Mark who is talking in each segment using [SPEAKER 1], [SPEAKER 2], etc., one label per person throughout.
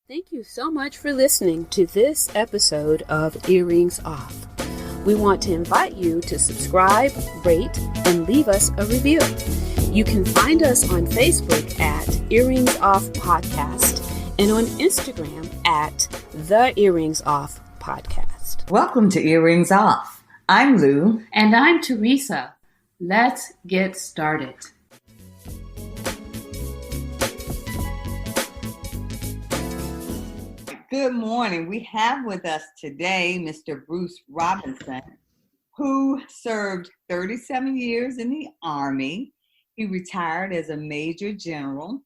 [SPEAKER 1] Thank you so much for listening to this episode of Earrings Off. We want to invite you to subscribe, rate, and leave us a review. You can find us on Facebook at Earrings Off Podcast and on Instagram at The Earrings Off Podcast.
[SPEAKER 2] Welcome to Earrings Off. I'm Lou.
[SPEAKER 3] And I'm Teresa. Let's get started.
[SPEAKER 2] Good morning. We have with us today Mr. Bruce Robinson, who served 37 years in the Army. He retired as a Major General.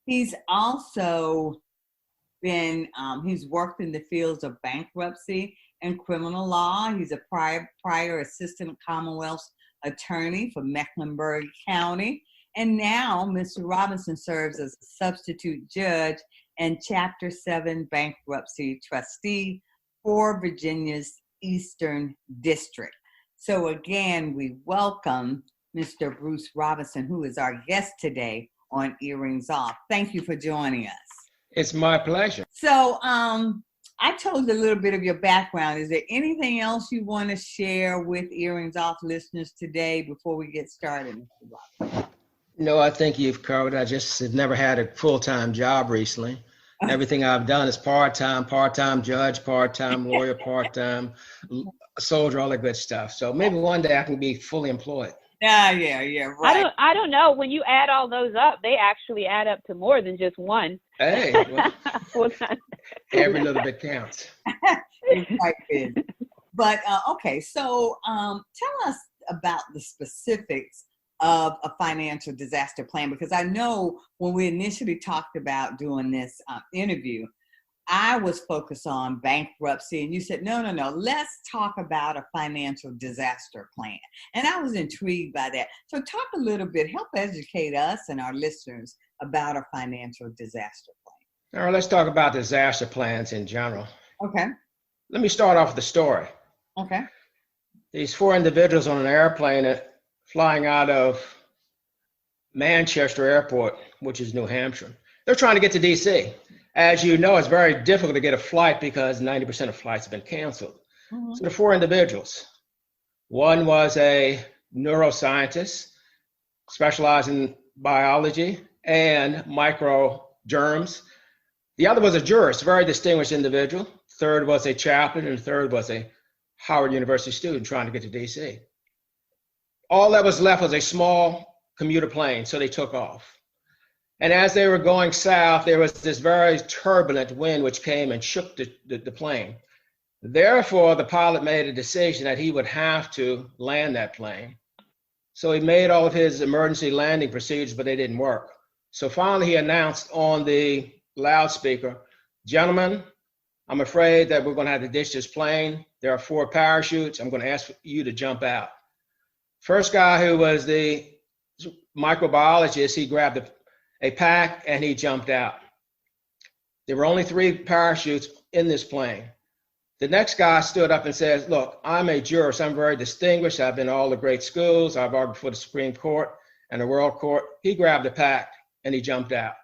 [SPEAKER 2] He's also he's worked in the fields of bankruptcy and criminal law. He's a prior Assistant Commonwealth Attorney for Mecklenburg County. And now Mr. Robinson serves as a substitute judge and Chapter 7 Bankruptcy Trustee for Virginia's Eastern District. So again, we welcome Mr. Bruce Robinson, who is our guest today on Earrings Off. Thank you for joining us.
[SPEAKER 4] It's my pleasure.
[SPEAKER 2] So I told a little bit of your background. Is there anything else you want to share with Earrings Off listeners today before we get started, Mr. Robinson?
[SPEAKER 4] No, I think you've covered. I just have never had a full-time job recently. Everything I've done is part-time judge, part-time lawyer, part-time soldier, all that good stuff. So maybe one day I can be fully employed.
[SPEAKER 2] Yeah, right.
[SPEAKER 1] I don't know. When you add all those up, they actually add up to more than just one.
[SPEAKER 4] Hey, well, every little bit counts.
[SPEAKER 2] It's quite good. But okay, so tell us about the specifics of a financial disaster plan, because I know when we initially talked about doing this interview, I was focused on bankruptcy, and you said, no, let's talk about a financial disaster plan. And I was intrigued by that. So talk a little bit, help educate us and our listeners about a financial disaster plan.
[SPEAKER 4] All right, let's talk about disaster plans in general.
[SPEAKER 2] Okay.
[SPEAKER 4] Let me start off with the story.
[SPEAKER 2] Okay.
[SPEAKER 4] These four individuals on an airplane flying out of Manchester Airport, which is New Hampshire. They're trying to get to D.C. As you know, it's very difficult to get a flight because 90% of flights have been canceled. Mm-hmm. So the four individuals, one was a neuroscientist, specialized in biology and microgerms. The other was a jurist, a very distinguished individual. Third was a chaplain, and the third was a Howard University student trying to get to D.C. All that was left was a small commuter plane, so they took off. And as they were going south, there was this very turbulent wind which came and shook the plane. Therefore, the pilot made a decision that he would have to land that plane. So he made all of his emergency landing procedures, but they didn't work. So finally, he announced on the loudspeaker, "Gentlemen, I'm afraid that we're going to have to ditch this plane. There are 4 parachutes. I'm going to ask you to jump out." First guy, who was the microbiologist, he grabbed a pack and he jumped out. There were only 3 parachutes in this plane. The next guy stood up and says, "Look, I'm a jurist. I'm very distinguished. I've been to all the great schools. I've argued for the Supreme Court and the World Court." He grabbed a pack and he jumped out.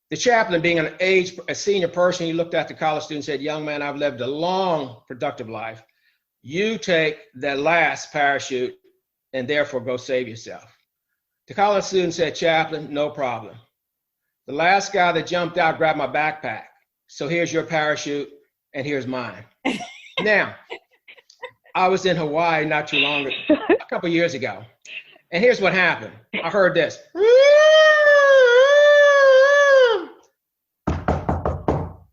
[SPEAKER 4] The chaplain, being a senior person, he looked at the college student and said, "Young man, I've lived a long, productive life. You take the last parachute and therefore go save yourself." The college student said, "Chaplain, no problem. The last guy that jumped out grabbed my backpack. So here's your parachute and here's mine." Now, I was in Hawaii not too long ago, a couple years ago. And here's what happened. I heard this.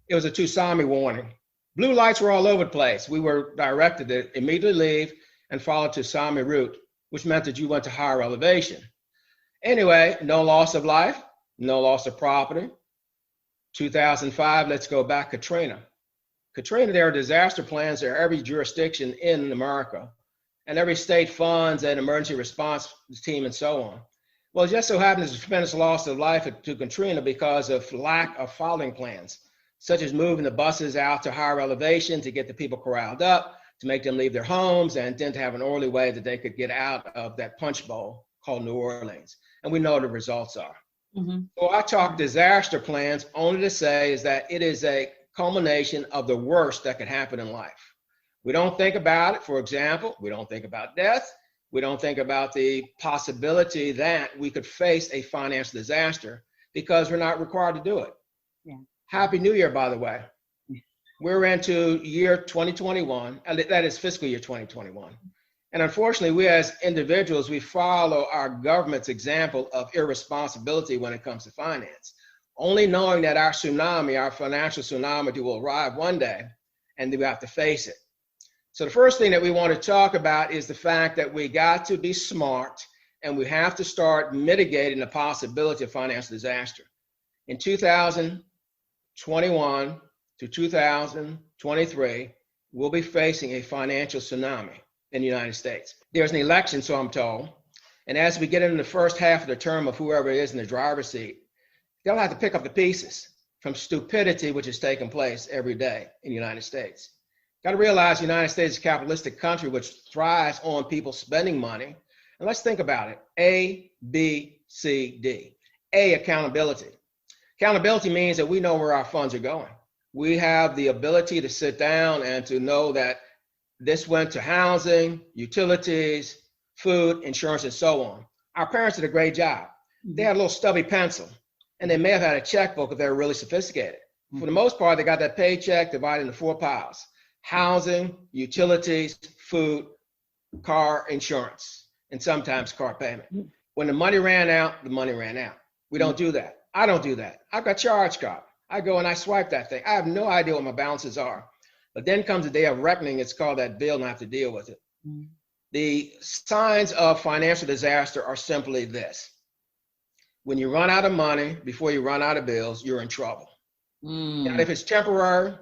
[SPEAKER 4] It was a tsunami warning. Blue lights were all over the place. We were directed to immediately leave and follow tsunami route, which meant that you went to higher elevation. Anyway, no loss of life, no loss of property. 2005, let's go back, Katrina. There are disaster plans for every jurisdiction in America, and every state funds an emergency response team and so on. Well, it just so happens there's a tremendous loss of life to Katrina because of lack of following plans, such as moving the buses out to higher elevation to get the people corralled up, to make them leave their homes, and then to have an orderly way that they could get out of that punch bowl called New Orleans. And we know the results are. So I talk disaster plans only to say is that it is a culmination of the worst that could happen in life. We don't think about it. For example, we don't think about death. We don't think about the possibility that we could face a financial disaster because we're not required to do it.
[SPEAKER 2] Yeah.
[SPEAKER 4] Happy New Year, by the way. We're into year 2021, that is fiscal year 2021. And unfortunately, we as individuals, we follow our government's example of irresponsibility when it comes to finance, only knowing that our tsunami, our financial tsunami will arrive one day and we have to face it. So the first thing that we want to talk about is the fact that we got to be smart and we have to start mitigating the possibility of financial disaster. In 2021 to 2023, we'll be facing a financial tsunami in the United States. There's an election, so I'm told, and as we get into the first half of the term of whoever it is in the driver's seat, they'll have to pick up the pieces from stupidity which is taking place every day in the United States. Got to realize the United States is a capitalistic country which thrives on people spending money. And let's think about it. A, B, C, D. A, accountability. Accountability means that we know where our funds are going. We have the ability to sit down and to know that this went to housing, utilities, food, insurance, and so on. Our parents did a great job. They had a little stubby pencil, and they may have had a checkbook if they were really sophisticated. For the most part, they got that paycheck divided into 4 piles: housing, utilities, food, car insurance, and sometimes car payment. When the money ran out, the money ran out. We don't do that. I don't do that. I've got charge card. I go and I swipe that thing. I have no idea what my balances are. But then comes the day of reckoning. It's called that bill, and I have to deal with it. The signs of financial disaster are simply this. When you run out of money before you run out of bills, you're in trouble. And if it's temporary,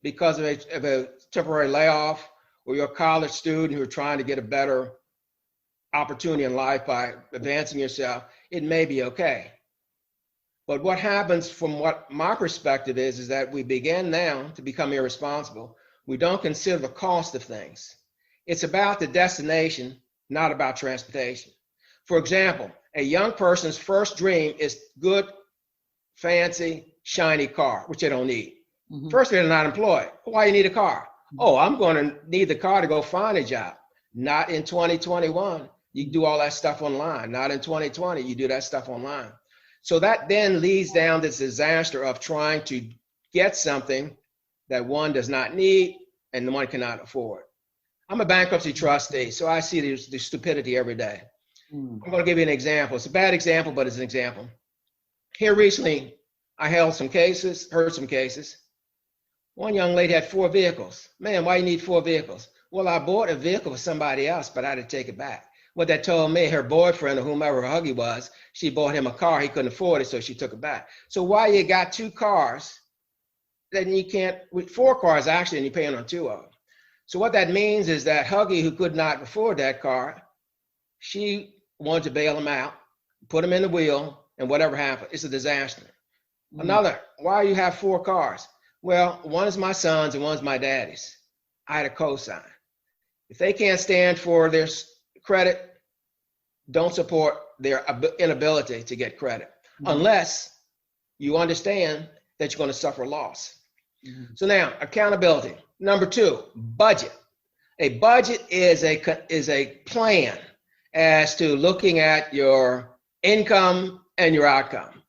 [SPEAKER 4] because of a temporary layoff, or you're a college student who's trying to get a better opportunity in life by advancing yourself, it may be okay. But what happens from what my perspective is that we begin now to become irresponsible. We don't consider the cost of things. It's about the destination, not about transportation. For example, a young person's first dream is good, fancy, shiny car, which they don't need. First, they're not employed. Why you need a car? Oh, I'm going to need the car to go find a job. Not in 2021. You do all that stuff online. Not in 2020. You do that stuff online. So that then leads down this disaster of trying to get something that one does not need and one cannot afford. I'm a bankruptcy trustee, so I see the stupidity every day. I'm going to give you an example. It's a bad example, but it's an example. Here recently, I heard some cases. One young lady had 4 vehicles. Man, why you need 4 vehicles? Well, I bought a vehicle for somebody else, but I had to take it back. What that told me, her boyfriend or whomever her huggy was, she bought him a car, he couldn't afford it, so she took it back. So why you got 2 cars, then you can't, with 4 cars actually, and you're paying on 2 of them. So what that means is that huggy, who could not afford that car, she wanted to bail him out, put him in the wheel, and whatever happened, it's a disaster. Another, why you have 4 cars? Well, one is my son's and one's my daddy's. I had a cosign. If they can't stand for their credit, don't support their inability to get credit, unless you understand that you're going to suffer loss. So now, accountability. Number 2, budget. A budget is a plan as to looking at your income and your outcome.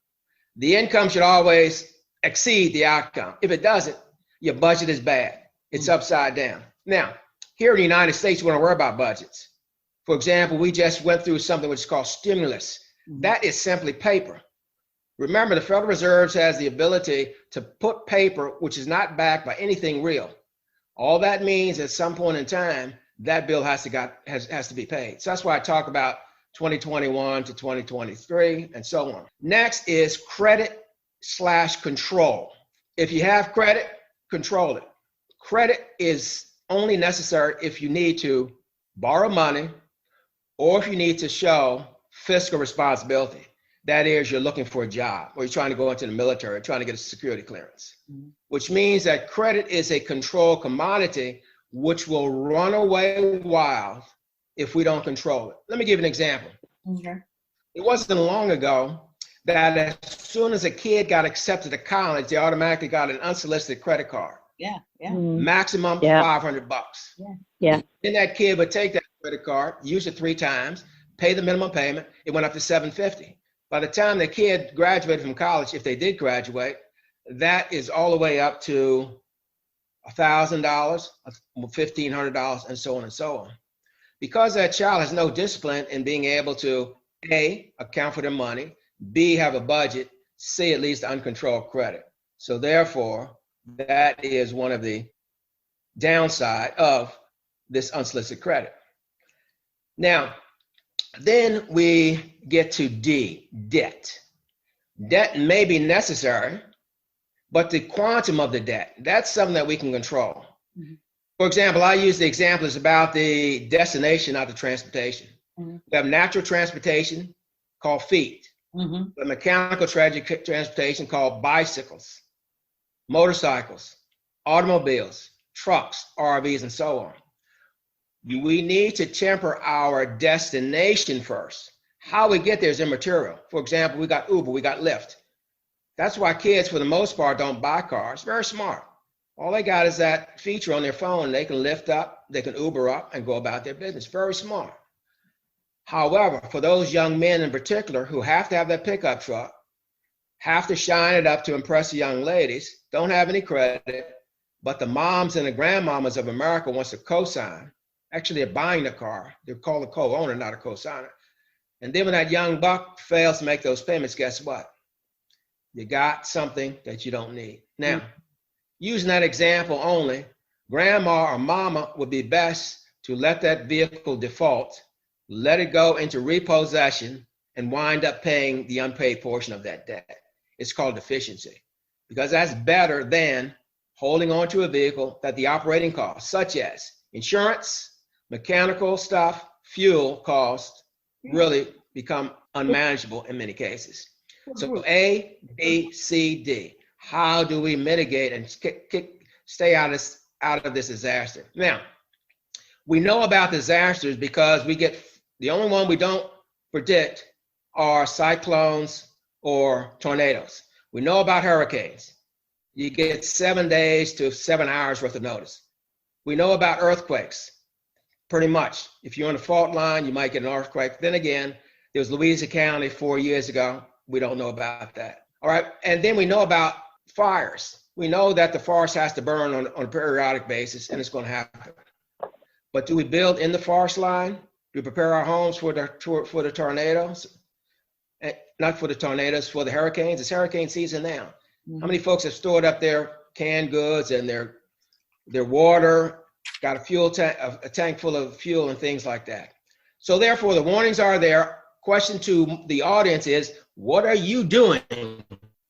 [SPEAKER 4] The income should always exceed the outcome. If it doesn't, your budget is bad. It's upside down. Now, here in the United States, we don't worry about budgets. For example, we just went through something which is called stimulus. That is simply paper. Remember, the Federal Reserve has the ability to put paper which is not backed by anything real. All that means at some point in time, that bill has to be paid. So that's why I talk about 2021 to 2023 and so on. Next is credit/control. If you have credit, control it. Credit is only necessary if you need to borrow money or if you need to show fiscal responsibility. That is, you're looking for a job or you're trying to go into the military, trying to get a security clearance, which means that credit is a controlled commodity which will run away wild if we don't control it. Let me give you an example. It wasn't long ago that as soon as a kid got accepted to college, they automatically got an unsolicited credit card.
[SPEAKER 2] Yeah.
[SPEAKER 4] Maximum
[SPEAKER 5] Yeah.
[SPEAKER 4] $500.
[SPEAKER 5] Yeah.
[SPEAKER 4] Then that kid would take that credit card, use it 3 times, pay the minimum payment. It went up to $750. By the time the kid graduated from college, if they did graduate, that is all the way up to $1,000, $1,500, and so on and so on. Because that child has no discipline in being able to A, account for their money, B, have a budget, C, at least uncontrolled credit. So therefore, that is one of the downside of this unsolicited credit. Now, then we get to D, debt. Debt may be necessary, but the quantum of the debt, that's something that we can control. Mm-hmm. For example, I use the example is about the destination, not the transportation. Mm-hmm. We have natural transportation called feet, mm-hmm. the mechanical transportation called bicycles, motorcycles, automobiles, trucks, RVs, and so on. We need to temper our destination first. How we get there is immaterial. For example, we got Uber, we got Lyft. That's why kids, for the most part, don't buy cars. Very smart. All they got is that feature on their phone. They can lift up, they can Uber up, and go about their business. Very smart. However, for those young men in particular who have to have that pickup truck, have to shine it up to impress the young ladies, don't have any credit, but the moms and the grandmamas of America wants to co-sign. Actually, they're buying the car. They're called a co-owner, not a co-signer. And then when that young buck fails to make those payments, guess what? You got something that you don't need. Now, using that example only, grandma or mama would be best to let that vehicle default, let it go into repossession, and wind up paying the unpaid portion of that debt. It's called deficiency, because that's better than holding on to a vehicle that the operating costs, such as insurance, mechanical stuff, fuel costs, really become unmanageable in many cases. So A, B, C, D. How do we mitigate and stay out of this disaster? Now, we know about disasters because the only one we don't predict are cyclones or tornadoes. We know about hurricanes. You get 7 days to 7 hours worth of notice. We know about earthquakes. Pretty much. If you're on the fault line, you might get an earthquake. Then again, there was Louisiana County 4 years ago. We don't know about that. All right. And then we know about fires. We know that the forest has to burn on a periodic basis, and it's going to happen. But do we build in the forest line? Do we prepare our homes for the tornadoes? Not for the tornadoes, for the hurricanes. It's hurricane season now. Mm-hmm. How many folks have stored up their canned goods and their water, got a tank full of fuel and things like that? So therefore, the warnings are there. Question to the audience is, what are you doing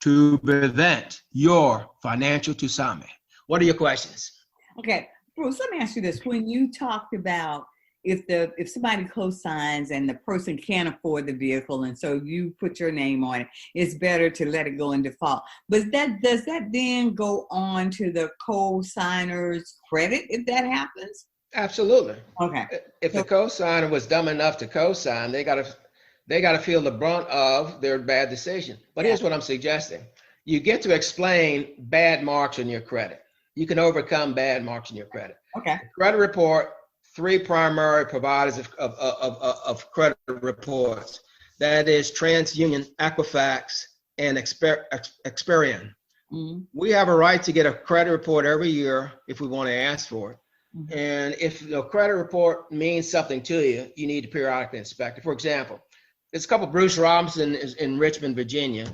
[SPEAKER 4] to prevent your financial tsunami? What are your questions?
[SPEAKER 2] Okay, Bruce, let me ask you this. When you talked about if somebody co-signs and the person can't afford the vehicle, and so you put your name on it, it's better to let it go in default. But does that then go on to the co-signer's credit if that happens?
[SPEAKER 4] Absolutely.
[SPEAKER 2] Okay.
[SPEAKER 4] If the co-signer was dumb enough to co-sign, they got to feel the brunt of their bad decision. But here's what I'm suggesting. You get to explain bad marks on your credit. You can overcome bad marks on your credit.
[SPEAKER 2] Okay.
[SPEAKER 4] The credit report, 3 primary providers of credit reports. That is TransUnion, Equifax, and Experian. Mm-hmm. We have a right to get a credit report every year if we want to ask for it. Mm-hmm. And if the credit report means something to you, you need to periodically inspect it. For example, there's a couple, Bruce Robinson is in Richmond, Virginia,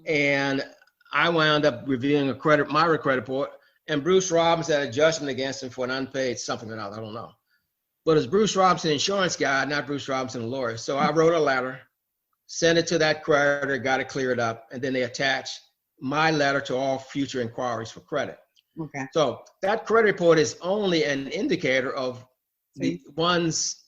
[SPEAKER 4] and I wound up reviewing my credit report, and Bruce Robinson had a judgment against him for an unpaid something or another, I don't know. But it's Bruce Robinson, insurance guy, not Bruce Robinson, a lawyer. So I wrote a letter, sent it to that creditor, got it cleared up, and then they attached my letter to all future inquiries for credit.
[SPEAKER 2] Okay.
[SPEAKER 4] So that credit report is only an indicator of one's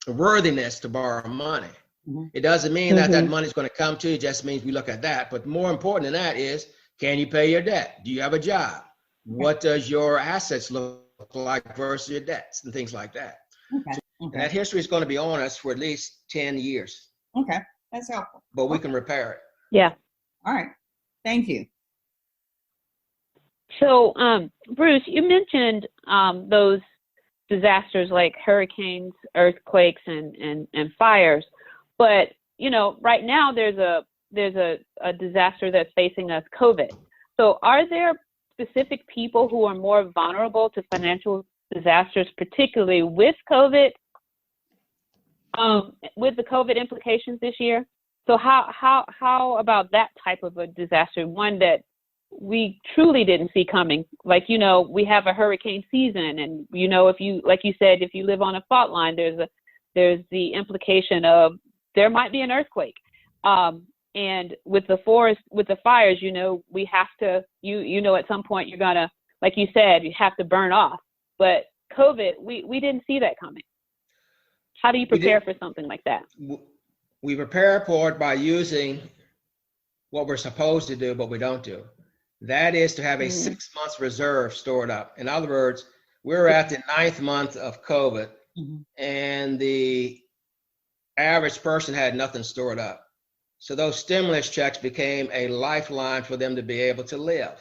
[SPEAKER 4] worthiness to borrow money. Mm-hmm. It doesn't mean that money is going to come to you. It just means we look at that. But more important than that is, can you pay your debt? Do you have a job? What does your assets look like versus your debts and things like that?
[SPEAKER 2] Okay.
[SPEAKER 4] So that history is going to be on us for at least 10 years.
[SPEAKER 2] Okay, that's helpful.
[SPEAKER 4] But we can repair it.
[SPEAKER 1] Yeah.
[SPEAKER 2] All right. Thank you.
[SPEAKER 1] So, Bruce, you mentioned those disasters like hurricanes, earthquakes, and fires. But, you know, right now there's a disaster that's facing us, COVID. So are there specific people who are more vulnerable to financial disasters, particularly with COVID, with the COVID implications this year? So how about that type of a disaster, one that we truly didn't see coming? Like, you know, we have a hurricane season, and, you know, if you, like you said, if you live on a fault line, there's the implication of there might be an earthquake. And with the fires, you know, we have to, you know, at some point you're gonna, like you said, you have to burn off. But COVID, we didn't see that coming. How do you prepare for something like that?
[SPEAKER 4] We prepare for it by using what we're supposed to do, but we don't do. That is to have a 6 months reserve stored up. In other words, we're at the 9th month of COVID, and the average person had nothing stored up. So those stimulus checks became a lifeline for them to be able to live.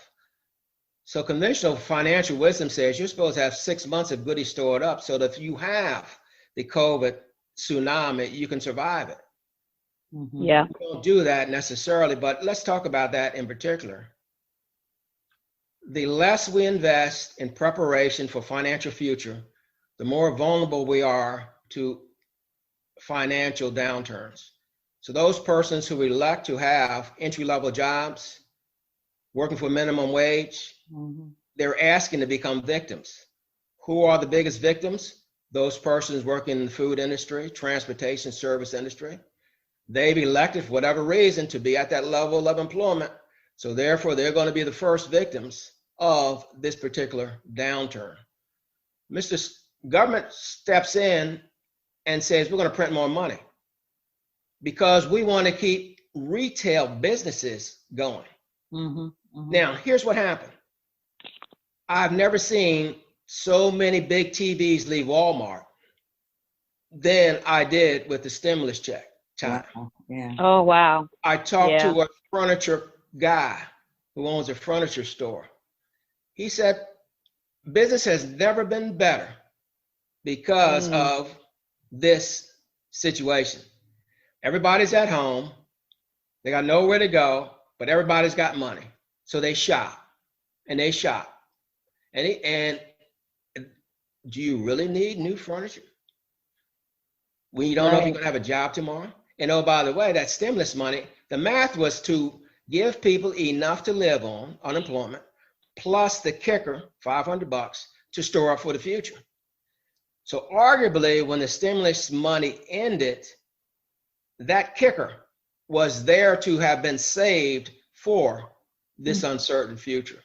[SPEAKER 4] So conventional financial wisdom says you're supposed to have 6 months of goodies stored up so that if you have the COVID tsunami, you can survive it.
[SPEAKER 1] Yeah.
[SPEAKER 4] We don't do that necessarily, but let's talk about that in particular. The less we invest in preparation for financial future, the more vulnerable we are to financial downturns. So those persons who elect to have entry-level jobs, working for minimum wage, they're asking to become victims. Who are the biggest victims? Those persons working in the food industry, transportation, service industry. They've elected, for whatever reason, to be at that level of employment. So therefore, they're going to be the first victims of this particular downturn. Government steps in and says, we're going to print more money because we want to keep retail businesses going. Now, here's what happened. I've never seen so many big TVs leave Walmart than I did with the stimulus check time.
[SPEAKER 2] Yeah.
[SPEAKER 1] Oh, wow.
[SPEAKER 4] I talked to a furniture guy who owns a furniture store. He said, business has never been better because of this situation. Everybody's at home. They got nowhere to go, but everybody's got money. So they shop and they shop. And do you really need new furniture when you don't know if you're going to have a job tomorrow? And oh, by the way, that stimulus money, the math was to give people enough to live on, unemployment, plus the kicker, $500, to store up for the future. So arguably, when the stimulus money ended, that kicker was there to have been saved for this uncertain future.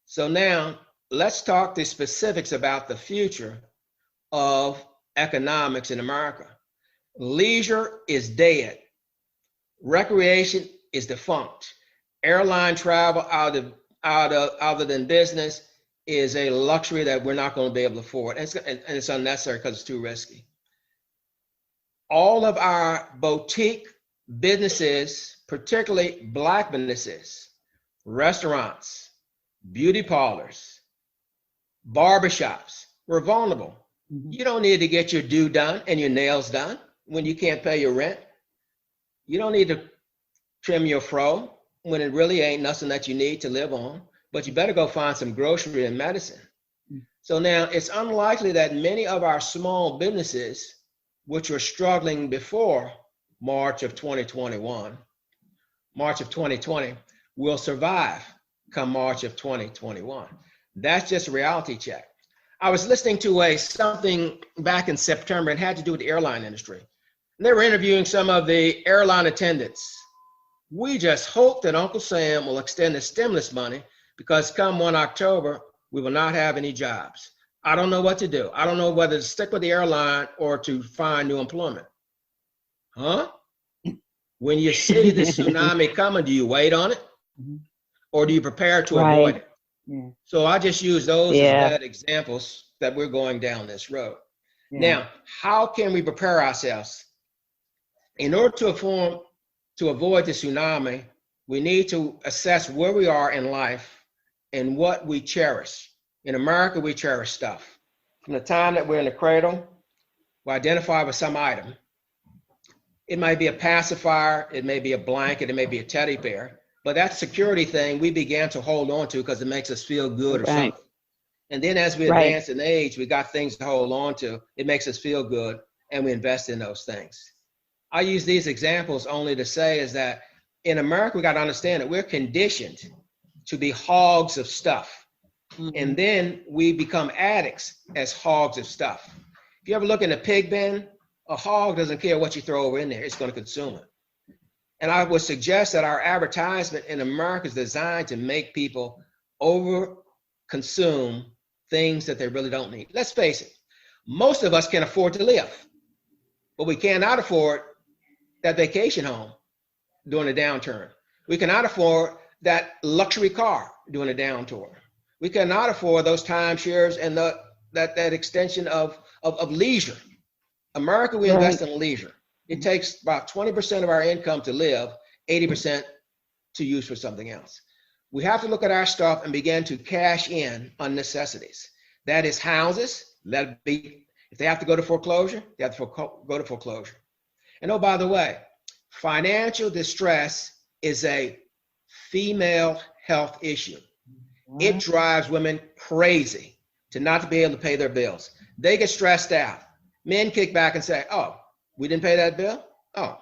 [SPEAKER 4] So now let's talk the specifics about the future of economics in America. Leisure is dead. Recreation is defunct. Airline travel other than business is a luxury that we're not going to be able to afford. And it's unnecessary because it's too risky. All of our boutique businesses, particularly Black businesses, restaurants, beauty parlors, barbershops, we're vulnerable. You don't need to get your due done and your nails done when you can't pay your rent. You don't need to trim your fro when it really ain't nothing that you need to live on, but you better go find some grocery and medicine. So now it's unlikely that many of our small businesses, which were struggling before March of 2020, will survive come March of 2021. That's just a reality check. I was listening to something back in September. It had to do with the airline industry. And they were interviewing some of the airline attendants. We just hope that Uncle Sam will extend the stimulus money because come 1 October, we will not have any jobs. I don't know what to do. I don't know whether to stick with the airline or to find new employment. Huh? When you see the tsunami coming, do you wait on it? Or do you prepare to avoid it?
[SPEAKER 2] Yeah.
[SPEAKER 4] So I just use those as bad examples that we're going down this road. Now, how can we prepare ourselves? In order to to avoid the tsunami, we need to assess where we are in life and what we cherish. In America, we cherish stuff. From the time that we're in the cradle, we identify with some item. It might be a pacifier, it may be a blanket, it may be a teddy bear, but that security thing we began to hold on to because it makes us feel good or
[SPEAKER 1] Right.
[SPEAKER 4] something. And then as we
[SPEAKER 1] Right.
[SPEAKER 4] advance in age, we got things to hold on to. It makes us feel good, and we invest in those things. I use these examples only to say is that in America, we got to understand that we're conditioned to be hogs of stuff.
[SPEAKER 2] Mhm.
[SPEAKER 4] And then we become addicts as hogs of stuff. If you ever look in a pig bin, a hog doesn't care what you throw over in there, it's going to consume it. And I would suggest that our advertisement in America is designed to make people over consume things that they really don't need. Let's face it, most of us can afford to live, but we cannot afford that vacation home during a downturn. We cannot afford that luxury car during a downturn. We cannot afford those timeshares and that extension of leisure. America, we invest in leisure. It takes about 20% of our income to live, 80% to use for something else. We have to look at our stuff and begin to cash in on necessities. That is houses. Let it be, if they have to go to foreclosure, they have to go to foreclosure. And oh, by the way, financial distress is a female health issue. It drives women crazy to not be able to pay their bills. They get stressed out. Men kick back and say, oh, we didn't pay that bill? Oh,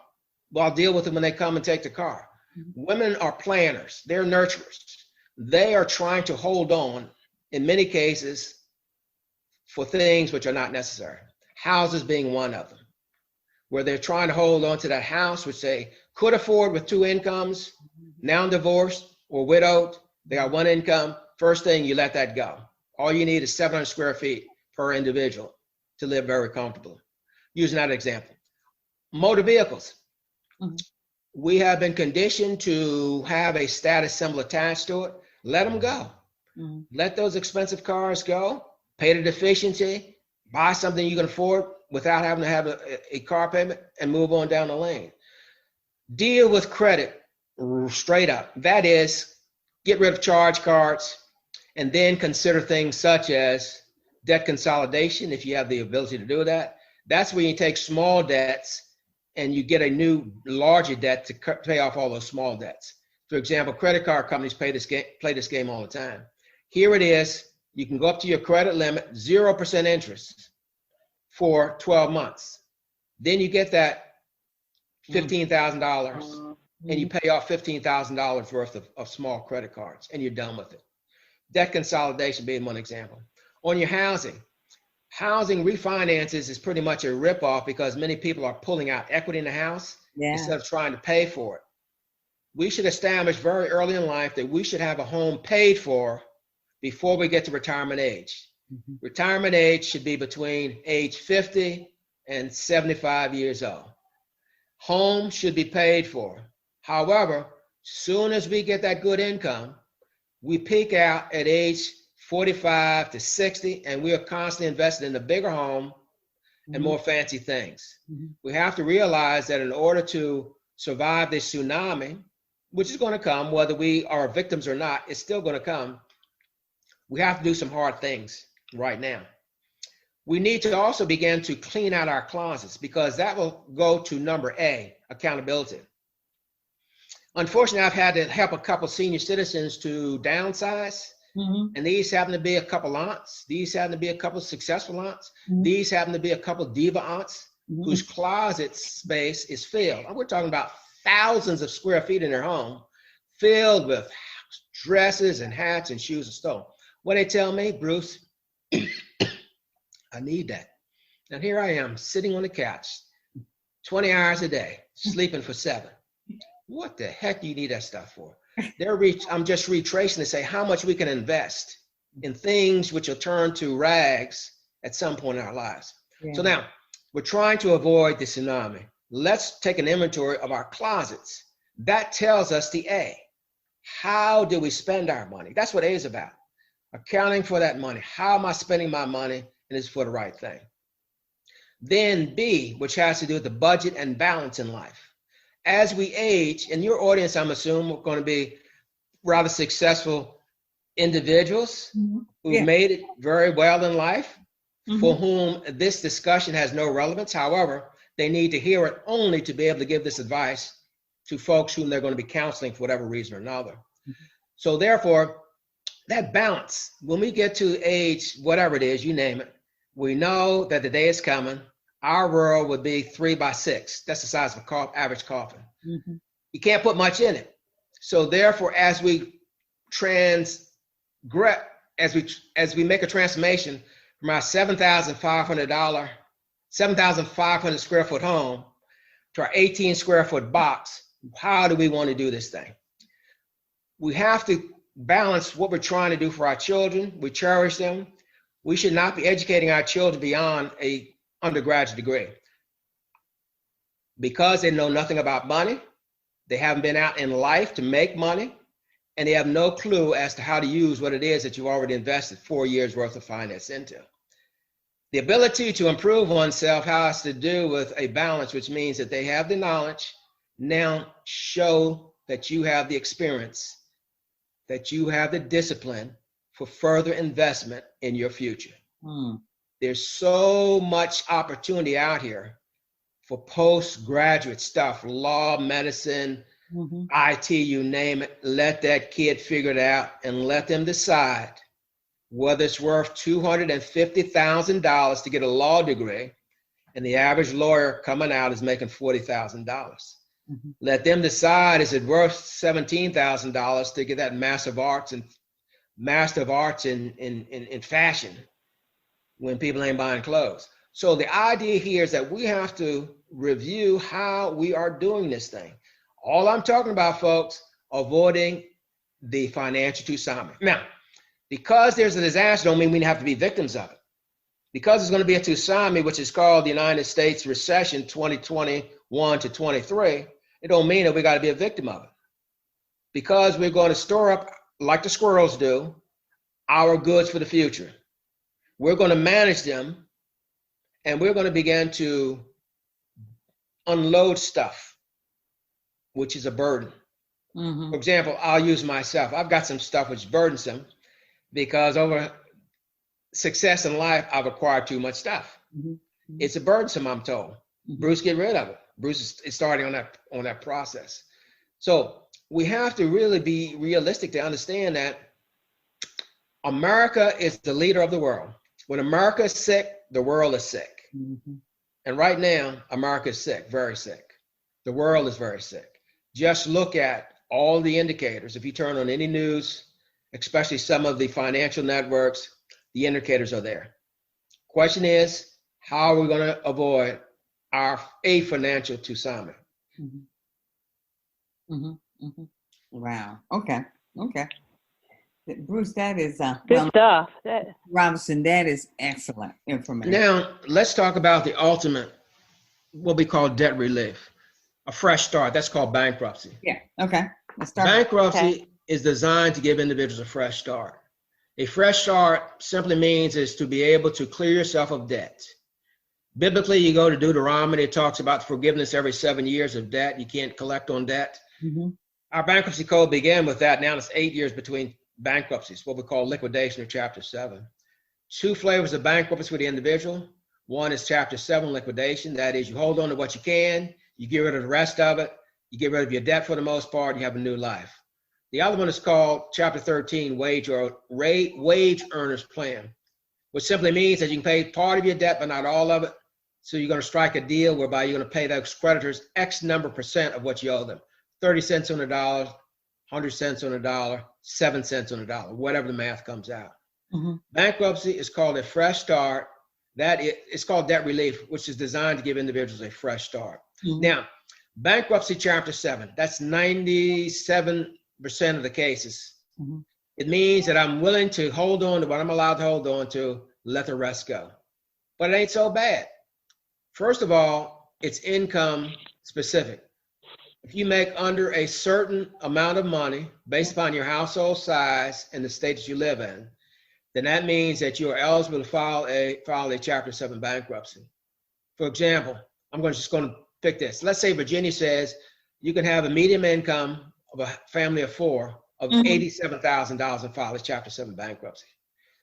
[SPEAKER 4] well, I'll deal with it when they come and take the car. Women are planners. They're nurturers. They are trying to hold on, in many cases, for things which are not necessary. Houses being one of them, where they're trying to hold on to that house, which they could afford with two incomes, now divorced or widowed. They got one income. First thing, you let that go. All you need is 700 square feet per individual to live very comfortably. Using that example. Motor vehicles.
[SPEAKER 2] Mhm.
[SPEAKER 4] We have been conditioned to have a status symbol attached to it. Let them go.
[SPEAKER 2] Mhm.
[SPEAKER 4] Let those expensive cars go. Pay the deficiency. Buy something you can afford without having to have a car payment and move on down the lane. Deal with credit straight up. That is, get rid of charge cards and then consider things such as debt consolidation if you have the ability to do that. That's when you take small debts and you get a new larger debt to pay off all those small debts. For example, credit card companies play this game all the time. Here it is. You can go up to your credit limit, 0% interest for 12 months. Then you get that $15,000 and you pay off $15,000 worth of small credit cards and you're done with it. Debt consolidation being one example. On your housing refinances is pretty much a ripoff because many people are pulling out equity in the house instead of trying to pay for it. We should establish very early in life that we should have a home paid for before we get to retirement age.
[SPEAKER 2] Mhm.
[SPEAKER 4] Retirement age should be between age 50 and 75 years old. Home should be paid for. However, soon as we get that good income, we peak out at age 45 to 60, and we are constantly invested in a bigger home and more fancy things.
[SPEAKER 2] Mhm.
[SPEAKER 4] We have to realize that in order to survive this tsunami, which is going to come, whether we are victims or not, it's still going to come. We have to do some hard things right now. We need to also begin to clean out our closets because that will go to number A, accountability. Unfortunately, I've had to help a couple senior citizens to downsize.
[SPEAKER 2] Mhm.
[SPEAKER 4] And these happen to be a couple aunts. These happen to be a couple successful aunts.
[SPEAKER 2] Mhm.
[SPEAKER 4] These happen to be a couple diva aunts whose closet space is filled. And we're talking about thousands of square feet in their home, filled with dresses and hats and shoes and stuff. What they tell me, Bruce, I need that. And here I am sitting on the couch, 20 hours a day, sleeping for 7. What the heck do you need that stuff for? I'm just retracing to say how much we can invest in things which will turn to rags at some point in our lives.
[SPEAKER 2] Yeah.
[SPEAKER 4] So now we're trying to avoid the tsunami. Let's take an inventory of our closets. That tells us the A. How do we spend our money? That's what A is about. Accounting for that money. How am I spending my money? And it's for the right thing. Then B, which has to do with the budget and balance in life. as we age, and your audience, I'm assuming, are going to be rather successful individuals who've made it very well in life, for whom this discussion has no relevance. However, they need to hear it only to be able to give this advice to folks whom they're going to be counseling for whatever reason or another. So therefore, that balance, when we get to age, whatever it is, you name it, we know that the day is coming. Our world would be 3 by 6. That's the size of an average coffin. You can't put much in it. So therefore, as we as we make a transformation from our $7,500 square foot home to our 18 square foot box, how do we want to do this thing? We have to balance what we're trying to do for our children. We cherish them. We should not be educating our children beyond a undergraduate degree because they know nothing about money. They haven't been out in life to make money, and they have no clue as to how to use what it is that you've already invested 4 years worth of finance into. The ability to improve oneself has to do with a balance, which means that they have the knowledge. Now show that you have the experience, that you have the discipline for further investment in your future. There's so much opportunity out here for postgraduate stuff, law, medicine, IT, you name it. Let that kid figure it out and let them decide whether it's worth $250,000 to get a law degree, and the average lawyer coming out is making $40,000. Let them decide, is it worth $17,000 to get that Master of Arts in fashion when people ain't buying clothes. So the idea here is that we have to review how we are doing this thing. All I'm talking about, folks, avoiding the financial tsunami. Now, because there's a disaster don't mean we have to be victims of it. Because there's going to be a tsunami, which is called the United States Recession 2021 to 23, it don't mean that we got to be a victim of it. Because we're going to store up, like the squirrels do, our goods for the future. We're going to manage them, and we're going to begin to unload stuff, which is a burden. For example, I'll use myself. I've got some stuff which is burdensome because over success in life, I've acquired too much stuff. It's a burdensome, I'm told. Bruce, get rid of it. Bruce is starting on that process. So we have to really be realistic to understand that America is the leader of the world. When America is sick, the world is sick. And right now, America is sick, very sick. The world is very sick. Just look at all the indicators. If you turn on any news, especially some of the financial networks, the indicators are there. Question is, how are we going to avoid a financial tsunami?
[SPEAKER 2] Wow. Okay. Bruce, that is
[SPEAKER 5] good stuff.
[SPEAKER 2] Robinson, that is excellent information.
[SPEAKER 4] Now, let's talk about the ultimate, what we call debt relief, a fresh start. That's called bankruptcy.
[SPEAKER 2] Yeah. Okay. Let's start.
[SPEAKER 4] Bankruptcy is designed to give individuals a fresh start. A fresh start simply means is to be able to clear yourself of debt. Biblically, you go to Deuteronomy, it talks about forgiveness every 7 years of debt. You can't collect on debt. Our bankruptcy code began with that. Now it's 8 years between bankruptcies, what we call liquidation of Chapter 7. 2 flavors of bankruptcy for the individual. One is Chapter 7 liquidation. That is, you hold on to what you can, you get rid of the rest of it, you get rid of your debt for the most part, you have a new life. The other one is called Chapter 13 wage earners plan, which simply means that you can pay part of your debt, but not all of it. So you're going to strike a deal whereby you're going to pay those creditors X number % of what you owe them. 30 cents on the dollar, 100 cents on the dollar, 7 cents on the dollar, whatever the math comes out. Bankruptcy is called a fresh start. It's called debt relief, which is designed to give individuals a fresh start. Now, bankruptcy Chapter 7, that's 97% of the cases. It means that I'm willing to hold on to what I'm allowed to hold on to, let the rest go. But it ain't so bad. First of all, it's income specific. If you make under a certain amount of money based upon your household size and the state that you live in, then that means that you are eligible to file a Chapter 7 bankruptcy. For example, I'm just going to pick this. Let's say Virginia says you can have a median income of a family of four of $87,000 and file as Chapter 7 bankruptcy.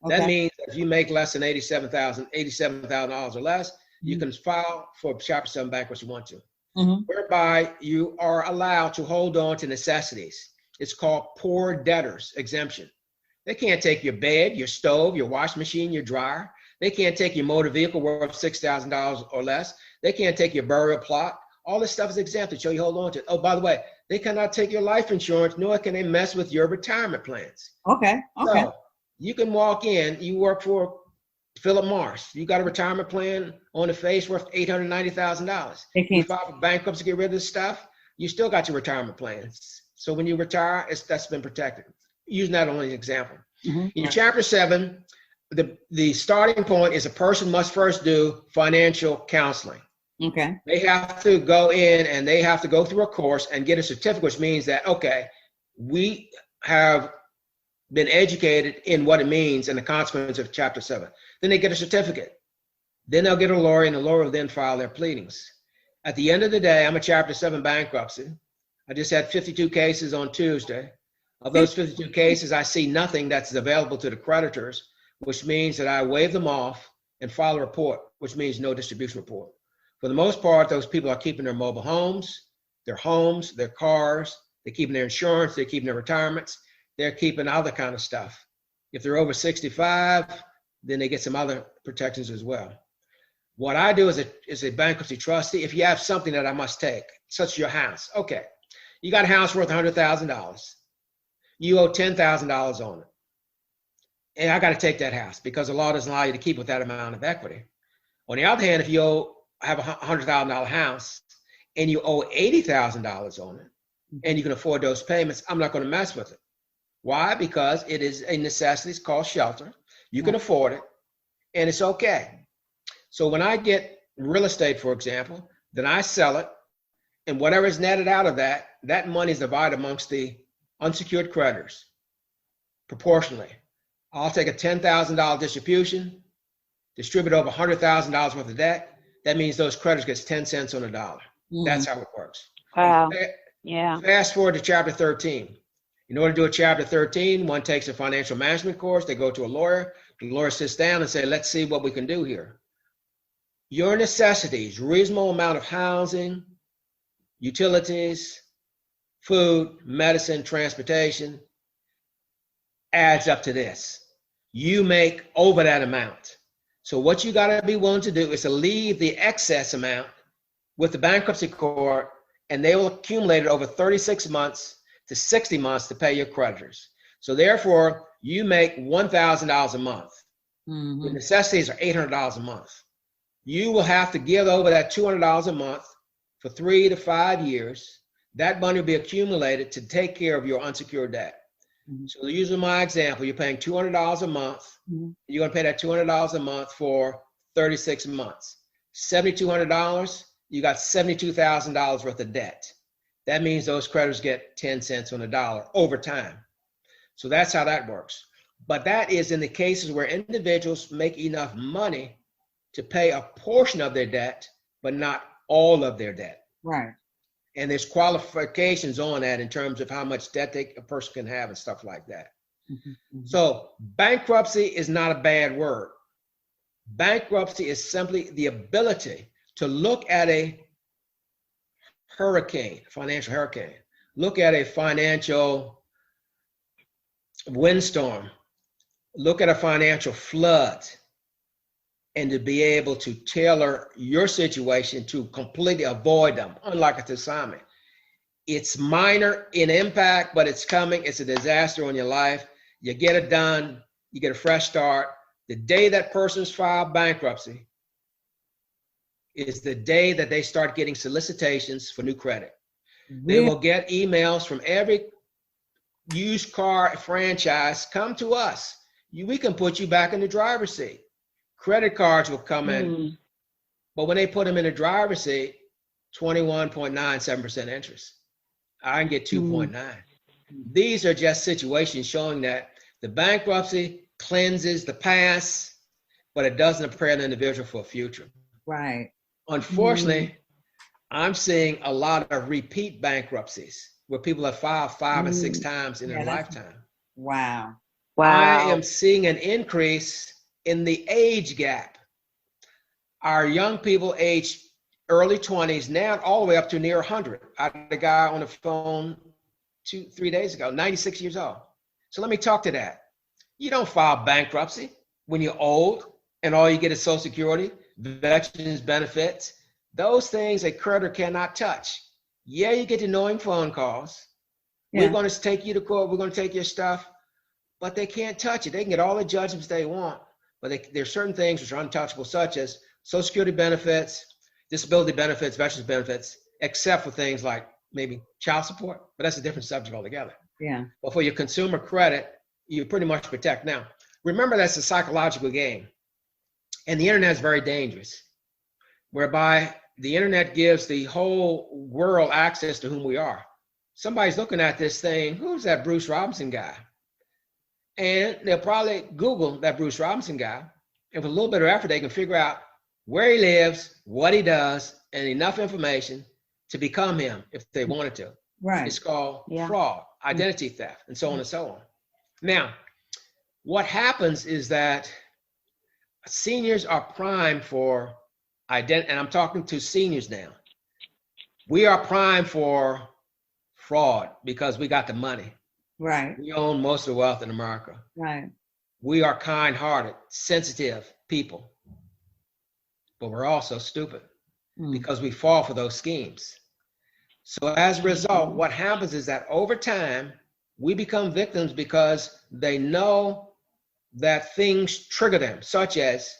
[SPEAKER 2] Okay.
[SPEAKER 4] That means that if you make less than $87,000 or less, you can file for Chapter 7 bankruptcy if you want to, whereby you are allowed to hold on to necessities. It's called poor debtors exemption. They can't take your bed, your stove, your washing machine, your dryer. They can't take your motor vehicle worth $6,000 or less. They can't take your burial plot. All this stuff is exempted, so you hold on to it. Oh, by the way, they cannot take your life insurance, nor can they mess with your retirement plans.
[SPEAKER 2] Okay.
[SPEAKER 4] So you can walk in, you work for Philip Morris. You got a retirement plan on the face worth $890,000. You file for bankruptcy to get rid of this stuff, you still got your retirement plans. So when you retire, that's been protected. Using that only as an example. In Chapter 7, the starting point is a person must first do financial counseling.
[SPEAKER 2] Okay.
[SPEAKER 4] They have to go in and they have to go through a course and get a certificate, which means that, okay, we have been educated in what it means and the consequence of Chapter 7. Then they get a certificate. Then they'll get a lawyer, and the lawyer will then file their pleadings. At the end of the day, I'm a Chapter 7 bankruptcy. I just had 52 cases on Tuesday. Of those 52 cases, I see nothing that's available to the creditors, which means that I waive them off and file a report, which means no distribution report. For the most part, those people are keeping their mobile homes, their cars, they're keeping their insurance, they're keeping their retirements, they're keeping other kind of stuff. If they're over 65, then they get some other protections as well. What I do as a bankruptcy trustee, if you have something that I must take, such as your house, okay, you got a house worth $100,000. You owe $10,000 on it. And I got to take that house because the law doesn't allow you to keep with that amount of equity. On the other hand, if you have a $100,000 house and you owe $80,000 on it and you can afford those payments, I'm not going to mess with it. Why? Because it is a necessity. It's called shelter. You can afford it and it's okay. So when I get real estate, for example, then I sell it, and whatever is netted out of that, that money is divided amongst the unsecured creditors proportionally. I'll take a $10,000 distribution, distribute over $100,000 worth of debt. That means those creditors get 10 cents on the dollar. That's how it works.
[SPEAKER 1] Wow. Yeah.
[SPEAKER 4] Fast forward to Chapter 13. In order to do a Chapter 13, one takes a financial management course. They go to a lawyer. The lawyer sits down and says, let's see what we can do here. Your necessities, reasonable amount of housing, utilities, food, medicine, transportation, adds up to this. You make over that amount. So what you got to be willing to do is to leave the excess amount with the bankruptcy court, and they will accumulate it over 36 months to 60 months to pay your creditors. So therefore, you make $1,000 a month. The necessities are $800 a month. You will have to give over that $200 a month for 3 to 5 years. That money will be accumulated to take care of your unsecured debt. So using my example, you're paying $200 a month. You're going to pay that $200 a month for 36 months. $7,200, you got $72,000 worth of debt. That means those creditors get 10 cents on the dollar over time. So that's how that works. But that is in the cases where individuals make enough money to pay a portion of their debt, but not all of their debt.
[SPEAKER 2] Right.
[SPEAKER 4] And there's qualifications on that in terms of how much debt a person can have and stuff like that. So bankruptcy is not a bad word. Bankruptcy is simply the ability to look at a hurricane, financial hurricane, look at a financial windstorm, look at a financial flood, and to be able to tailor your situation to completely avoid them, unlike a tsunami. It's minor in impact, but it's coming. It's a disaster on your life. You get it done. You get a fresh start. The day that person's filed bankruptcy is the day that they start getting solicitations for new credit. They will get emails from every used car franchise. Come to us. We can put you back in the driver's seat. Credit cards will come in, but when they put them in the driver's seat, 21.97% interest. I can get 2.9. These are just situations showing that the bankruptcy cleanses the past, but it doesn't prepare the individual for a future.
[SPEAKER 2] Right.
[SPEAKER 4] Unfortunately, I'm seeing a lot of repeat bankruptcies where people have filed 5 and 6 times in their lifetime.
[SPEAKER 2] Wow.
[SPEAKER 4] I am seeing an increase in the age gap. Our young people aged early 20s, now all the way up to near 100. I had a guy on the phone 2-3 days ago, 96 years old. So let me talk to that. You don't file bankruptcy when you're old and all you get is Social Security, veterans benefits. Those things a creditor cannot touch. Yeah, you get annoying phone calls. We're going to take you to court. We're going to take your stuff. But they can't touch it. They can get all the judgments they want. But there's certain things which are untouchable, such as Social Security benefits, disability benefits, veterans benefits, except for things like maybe child support. But that's a different subject altogether.
[SPEAKER 2] Yeah.
[SPEAKER 4] But for your consumer credit, you pretty much protect. Now, remember that's a psychological game. And the internet is very dangerous, whereby the internet gives the whole world access to whom we are. Somebody's looking at this thing, who's that Bruce Robinson guy? And they'll probably Google that Bruce Robinson guy. And with a little bit of effort, they can figure out where he lives, what he does, and enough information to become him if they wanted to.
[SPEAKER 2] Right.
[SPEAKER 4] It's called fraud, identity theft, and so on and so on. Now, what happens is that seniors are primed for identity, and I'm talking to seniors now. We are primed for fraud because we got the money.
[SPEAKER 2] Right.
[SPEAKER 4] We own most of the wealth in America.
[SPEAKER 2] Right.
[SPEAKER 4] We are kind-hearted, sensitive people, but we're also stupid because we fall for those schemes. So as a result, what happens is that over time, we become victims because they know that things trigger them, such as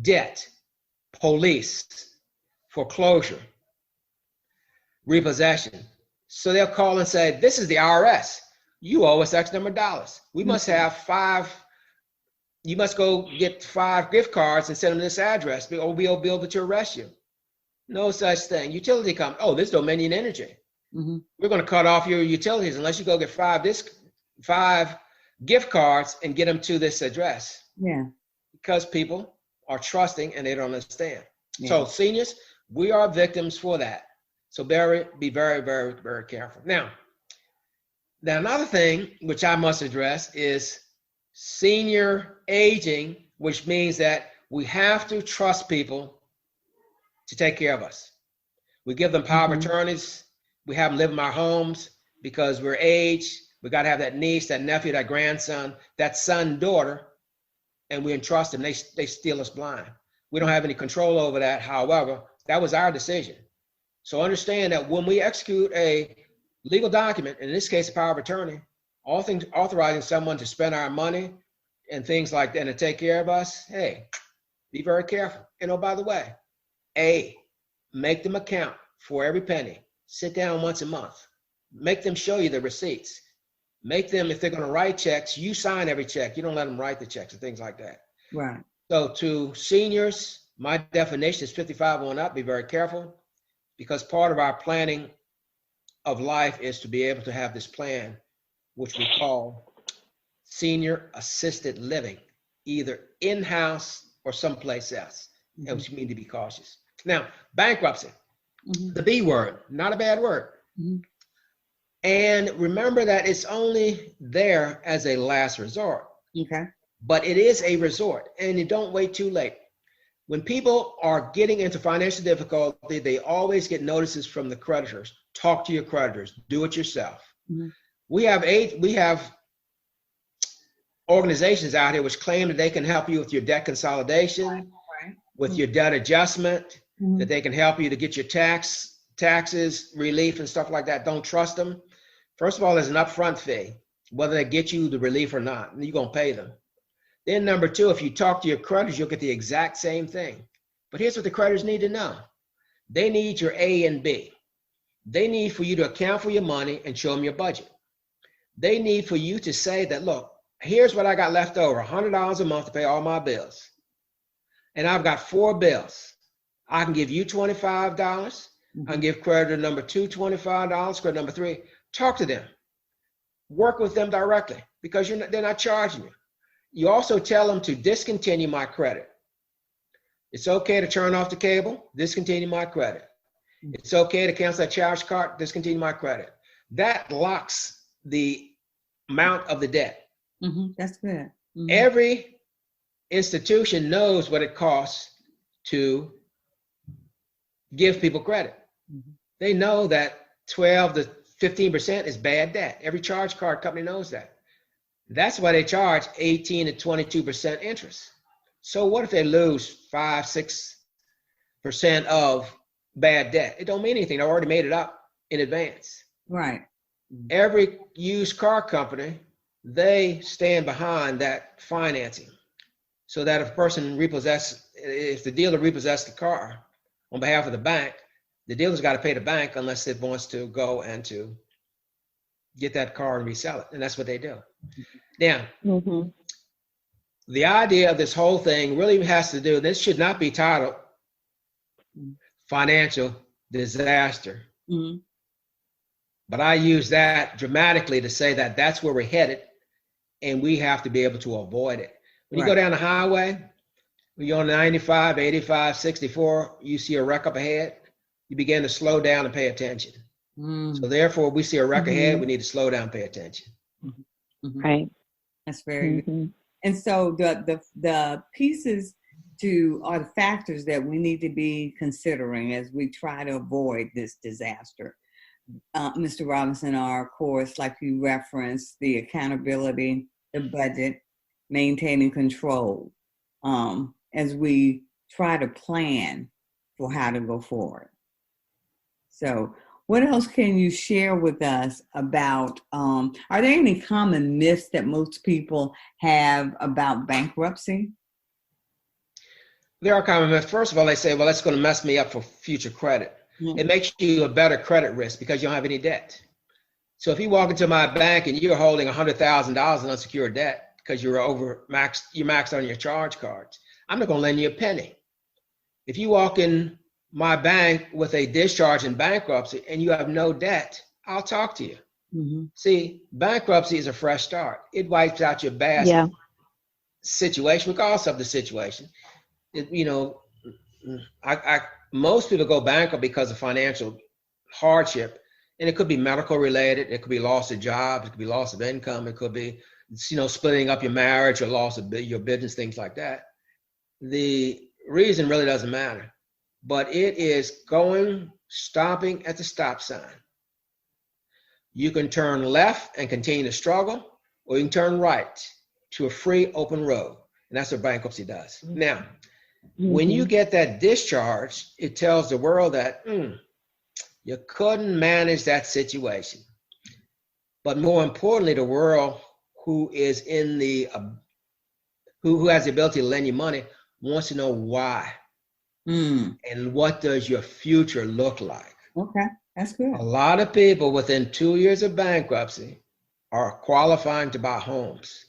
[SPEAKER 4] debt, police, foreclosure, repossession. So they'll call and say, this is the IRS. You owe us X number of dollars. We must have 5, you must go get 5 gift cards and send them to this address, or we'll be able to arrest you. No such thing. Utility company, oh, this Dominion Energy. We're going to cut off your utilities unless you go get 5 gift cards and get them to this address.
[SPEAKER 2] Yeah. Because
[SPEAKER 4] people are trusting and they don't understand. So seniors, we are victims for that. So be very, very, very careful. Now another thing which I must address is senior aging, which means that we have to trust people to take care of us. We give them power of attorneys. We have them live in our homes because we're aged. We got to have that niece, that nephew, that grandson, that son, daughter, and we entrust them. They steal us blind. We don't have any control over that. However, that was our decision. So understand that when we execute a legal document, in this case, a power of attorney, all things authorizing someone to spend our money and things like that and to take care of us, hey, be very careful. And oh, by the way, make them account for every penny. Sit down once a month. Make them show you the receipts. Make them, if they're going to write checks, you sign every check. You don't let them write the checks and things like that.
[SPEAKER 2] Right.
[SPEAKER 4] So to seniors, my definition is 55 on up. Be very careful because part of our planning of life is to be able to have this plan, which we call senior assisted living, either in-house or someplace else. And we need to be cautious. Now, bankruptcy, the B word, not a bad word. And remember that it's only there as a last resort.
[SPEAKER 2] Okay.
[SPEAKER 4] But it is a resort, and you don't wait too late. When people are getting into financial difficulty, they always get notices from the creditors. Talk to your creditors. Do it yourself. We have organizations out here which claim that they can help you with your debt consolidation, with your debt adjustment, that they can help you to get your taxes relief and stuff like that. Don't trust them. First of all, there's an upfront fee, whether they get you the relief or not, and you're going to pay them. Then number 2, if you talk to your creditors, you'll get the exact same thing. But here's what the creditors need to know. They need your A and B. They need for you to account for your money and show them your budget. They need for you to say that, look, here's what I got left over, $100 a month to pay all my bills. And I've got 4 bills. I can give you $25. I can give creditor number 2 $25, creditor number 3. Talk to them. Work with them directly because they're not charging you. You also tell them to discontinue my credit. It's okay to turn off the cable, discontinue my credit. It's okay to cancel that charge card, discontinue my credit. That locks the amount of the debt.
[SPEAKER 2] That's good.
[SPEAKER 4] Every institution knows what it costs to give people credit. They know that 12 to 15% is bad debt. Every charge card company knows that. That's why they charge 18 to 22% interest. So what if they lose 5-6% of bad debt? It don't mean anything. They already made it up in advance.
[SPEAKER 2] Right.
[SPEAKER 4] Every used car company, they stand behind that financing, so that if the dealer repossesses the car on behalf of the bank, the dealer's got to pay the bank unless it wants to go and to get that car and resell it. And that's what they do. Now, the idea of this whole thing really has to do, this should not be titled financial disaster. But I use that dramatically to say that that's where we're headed, and we have to be able to avoid it. When you go down the highway, when you're on 95, 85, 64, you see a wreck up ahead, you begin to slow down and pay attention. So therefore, we see a wreck ahead, we need to slow down and pay attention.
[SPEAKER 5] Right.
[SPEAKER 2] That's very good. And so the pieces are the factors that we need to be considering as we try to avoid this disaster. Mr. Robinson, are, of course, like you referenced, the accountability, the budget, maintaining control, as we try to plan for how to go forward. So what else can you share with us about, are there any common myths that most people have about bankruptcy?
[SPEAKER 4] There are common myths. First of all, they say, well, that's going to mess me up for future credit. It makes you a better credit risk because you don't have any debt. So if you walk into my bank and you're holding $100,000 in unsecured debt because you're maxed on your charge cards, I'm not going to lend you a penny. If you walk in my bank with a discharge in bankruptcy and you have no debt, I'll talk to you. See, bankruptcy is a fresh start. It wipes out your bad situation, regardless of the situation. Most people go bankrupt because of financial hardship, and it could be medical related. It could be loss of job. It could be loss of income. It could be, splitting up your marriage or loss of your business, things like that. The reason really doesn't matter, but it is stopping at the stop sign. You can turn left and continue to struggle, or you can turn right to a free open road. And that's what bankruptcy does. Now, when you get that discharge, it tells the world that you couldn't manage that situation. But more importantly, the world who is who has the ability to lend you money wants to know why. And what does your future look like?
[SPEAKER 2] Okay, that's good.
[SPEAKER 4] A lot of people within 2 years of bankruptcy are qualifying to buy homes.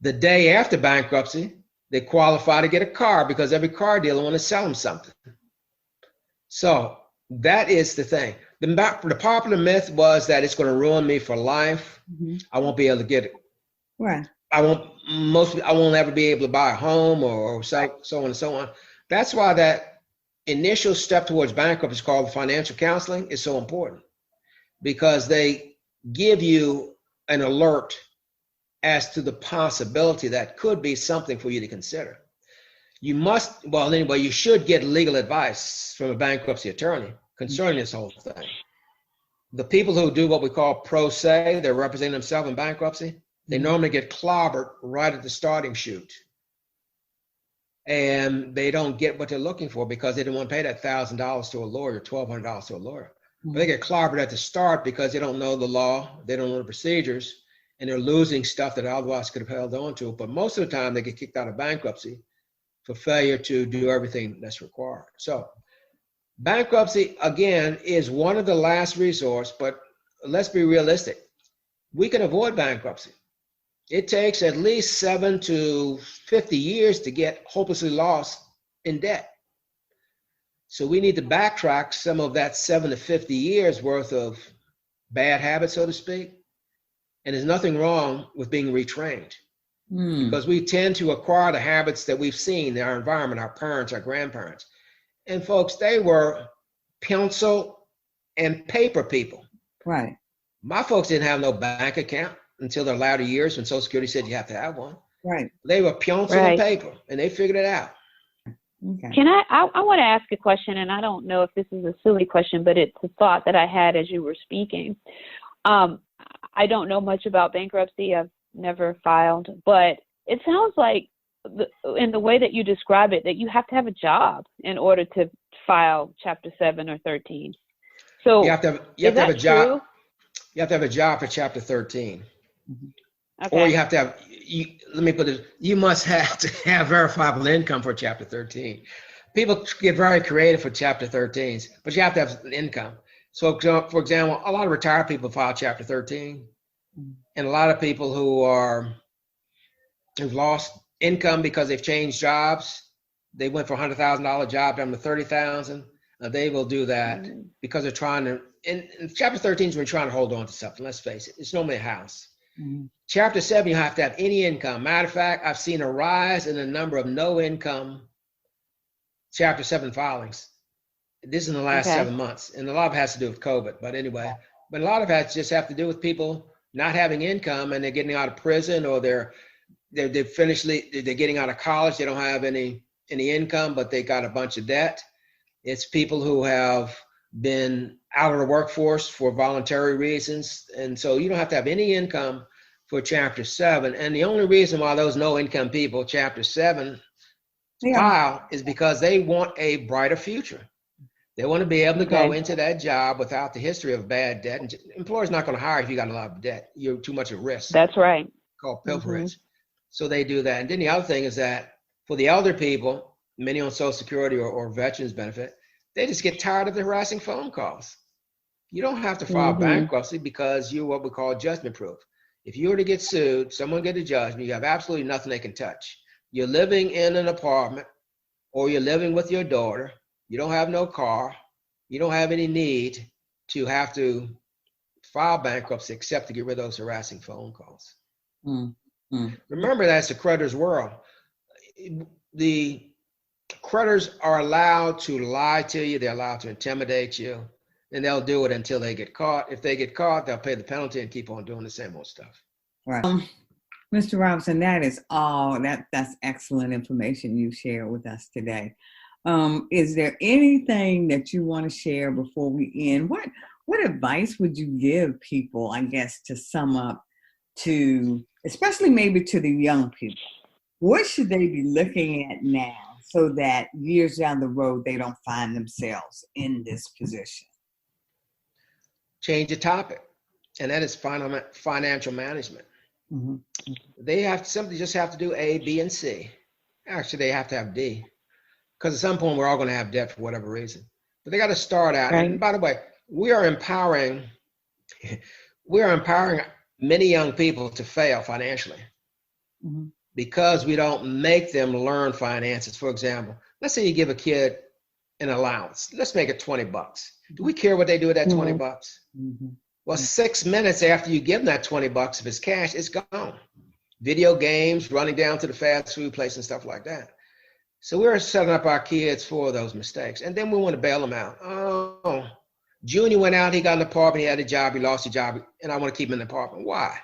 [SPEAKER 4] The day after bankruptcy, they qualify to get a car because every car dealer wants to sell them something. So that is the thing. The popular myth was that it's going to ruin me for life. I won't be able to get it.
[SPEAKER 2] Right.
[SPEAKER 4] I won't ever be able to buy a home or so on and so on. That's why that initial step towards bankruptcy is called financial counseling is so important, because they give you an alert as to the possibility that could be something for you to consider. You should get legal advice from a bankruptcy attorney concerning this whole thing. The people who do what we call pro se, they're representing themselves in bankruptcy, they normally get clobbered right at the starting chute. And they don't get what they're looking for because they didn't want to pay that $1,000 to a lawyer, $1,200 to a lawyer. But they get clobbered at the start because they don't know the law, they don't know the procedures, and they're losing stuff that otherwise could have held on to. But most of the time they get kicked out of bankruptcy for failure to do everything that's required. So bankruptcy, again, is one of the last resorts, but let's be realistic. We can avoid bankruptcy. It takes at least 7 to 50 years to get hopelessly lost in debt. So we need to backtrack some of that 7 to 50 years worth of bad habits, so to speak. And there's nothing wrong with being retrained because we tend to acquire the habits that we've seen in our environment, our parents, our grandparents. And folks, they were pencil and paper people.
[SPEAKER 2] Right.
[SPEAKER 4] My folks didn't have no bank account until their latter years when Social Security said you have to have one.
[SPEAKER 2] Right.
[SPEAKER 4] They were pencil and paper, and they figured it out.
[SPEAKER 2] Okay.
[SPEAKER 5] Can I want to ask a question, and I don't know if this is a silly question, but it's a thought that I had as you were speaking. I don't know much about bankruptcy. I've never filed, but it sounds like in the way that you describe it, that you have to have a job in order to file Chapter 7 or 13. So
[SPEAKER 4] you have to have a job. You have to have a job for Chapter 13.
[SPEAKER 5] Okay.
[SPEAKER 4] Or you have to have, let me put it, you must have to have verifiable income for Chapter 13. People get very creative for Chapter 13s, but you have to have income. So, for example, a lot of retired people file Chapter 13, and a lot of people who've lost income because they've changed jobs. They went for a $100,000 job down to $30,000. They will do that because they're trying to. In Chapter 13 is when you're trying to hold on to something. Let's face it, it's normally a house. Chapter 7, you have to have any income. Matter of fact, I've seen a rise in the number of no income Chapter 7 filings. This is in the last 7 months, and a lot of it has to do with COVID. But anyway, but a lot of it just have to do with people not having income, and they're getting out of prison, or they're getting out of college. They don't have any income, but they got a bunch of debt. It's people who have been out of the workforce for voluntary reasons. And so you don't have to have any income for Chapter 7. And the only reason why those no income people, Chapter 7, file is because they want a brighter future. They want to be able to go into that job without the history of bad debt. And employer's not going to hire if you got a lot of debt. You're too much at risk.
[SPEAKER 5] That's right.
[SPEAKER 4] Called pilferage. So they do that. And then the other thing is that for the elder people, many on Social Security or veterans benefit, they just get tired of the harassing phone calls. You don't have to file bankruptcy because you're what we call judgment proof. If you were to get sued, someone get a judgment, you have absolutely nothing they can touch. You're living in an apartment, or you're living with your daughter. You don't have no car. You don't have any need to have to file bankruptcy except to get rid of those harassing phone calls. Remember, that's the creditor's world. The creditors are allowed to lie to you. They're allowed to intimidate you, and they'll do it until they get caught. If they get caught, they'll pay the penalty and keep on doing the same old stuff.
[SPEAKER 2] Right. Mr. Robinson, that is all. That's excellent information you shared with us today. Is there anything that you want to share before we end? What advice would you give people, I guess, to sum up, to especially maybe to the young people? What should they be looking at now so that years down the road they don't find themselves in this position?
[SPEAKER 4] Change the topic, and that is financial management. They have simply just have to do A, B, and C. Actually, they have to have D, because at some point we're all going to have debt for whatever reason. But they got to start out. Right. And by the way, we are empowering many young people to fail financially because we don't make them learn finances. For example, let's say you give a kid an allowance. Let's make it $20. Do we care what they do with that $20? Well, 6 minutes after you give them that $20 of his cash, it's gone. Video games, running down to the fast food place and stuff like that. So we're setting up our kids for those mistakes. And then we want to bail them out. Oh, Junior went out, he got an apartment, he had a job, he lost a job, and I want to keep him in the apartment. Why?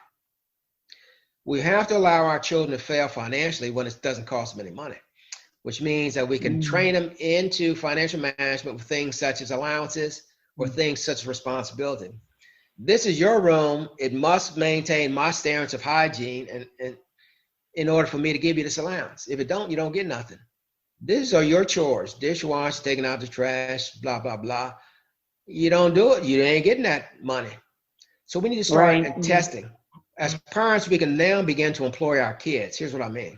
[SPEAKER 4] We have to allow our children to fail financially when it doesn't cost them any money, which means that we can train them into financial management with things such as allowances or things such as responsibility. This is your room. It must maintain my standards of hygiene and in order for me to give you this allowance. If it don't, you don't get nothing. These are your chores: dishwasher, taking out the trash, blah, blah, blah. You don't do it, you ain't getting that money. So we need to start testing. As parents, we can now begin to employ our kids. Here's what I mean.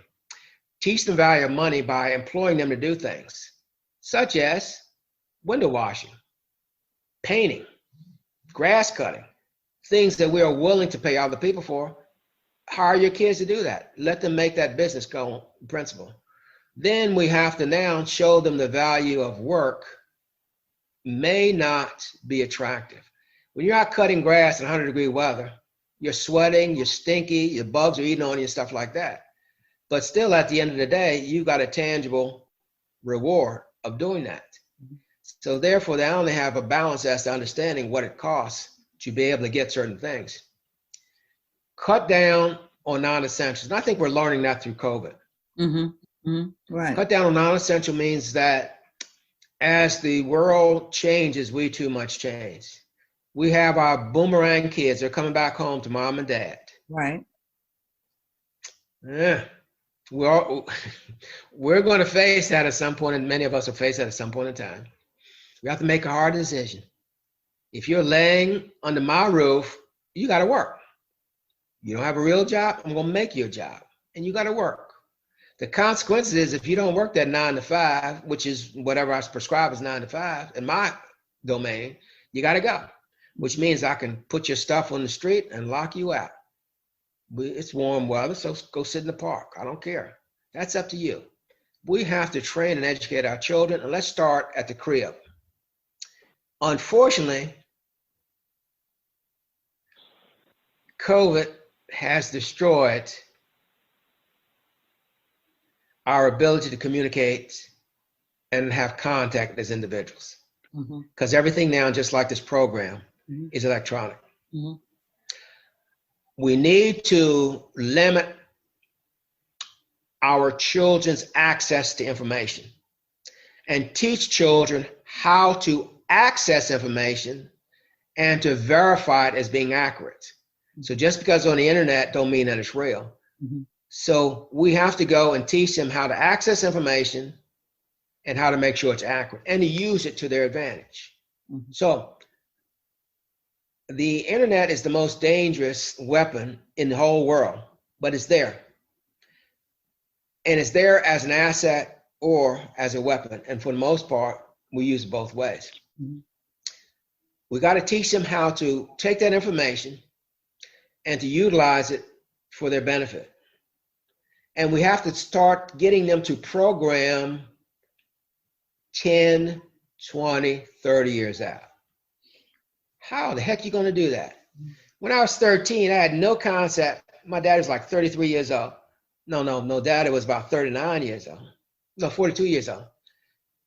[SPEAKER 4] Teach them value of money by employing them to do things such as window washing, painting, grass cutting, things that we are willing to pay other people for. Hire your kids to do that. Let them make that business go principle. Then we have to now show them the value of work may not be attractive. When you're out cutting grass in 100-degree weather, you're sweating, you're stinky, your bugs are eating on you, stuff like that. But still, at the end of the day, you got a tangible reward of doing that. So therefore, they only have a balance as to understanding what it costs to be able to get certain things. Cut down on non-essentials. And I think we're learning that through COVID.
[SPEAKER 2] Right.
[SPEAKER 4] Cut down on non-essential means that as the world changes, we too much change. We have our boomerang kids. They're coming back home to mom and dad.
[SPEAKER 2] Right.
[SPEAKER 4] Yeah. We're going to face that at some point, and many of us will face that at some point in time. We have to make a hard decision. If you're laying under my roof, you got to work. You don't have a real job, I'm going to make you a job, and you got to work. The consequence is if you don't work that 9 to 5, which is whatever I prescribe as 9 to 5 in my domain, you got to go, which means I can put your stuff on the street and lock you out. It's warm weather, so go sit in the park. I don't care. That's up to you. We have to train and educate our children, and let's start at the crib. Unfortunately, COVID has destroyed our ability to communicate and have contact as individuals. Because everything now, just like this program, is electronic. We need to limit our children's access to information and teach children how to access information and to verify it as being accurate. So just because on the internet don't mean that it's real. So we have to go and teach them how to access information and how to make sure it's accurate and to use it to their advantage. So the internet is the most dangerous weapon in the whole world, but it's there. And it's there as an asset or as a weapon. And for the most part, we use it both ways. We got to teach them how to take that information and to utilize it for their benefit. And we have to start getting them to program 10, 20, 30 years out. How the heck are you going to do that? When I was 13, I had no concept. My dad was like 33 years old. No, daddy was about 39 years old. No, 42 years old.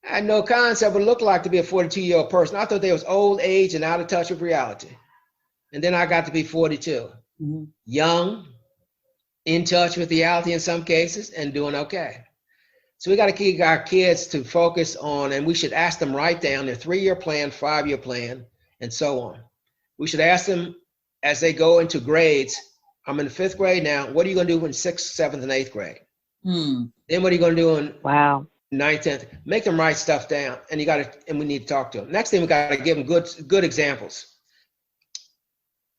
[SPEAKER 4] I had no concept what it looked like to be a 42-year-old person. I thought they was old age and out of touch with reality. And then I got to be 42. Young, in touch with reality in some cases, and doing okay. So we got to keep our kids to focus on, and we should ask them write down their 3-year plan, 5-year plan, and so on. We should ask them as they go into grades, I'm in the 5th grade now, what are you going to do in 6th, 7th, and 8th grade? Then what are you going to do in 9th, 10th? Make them write stuff down, and we need to talk to them. Next thing, we got to give them good examples.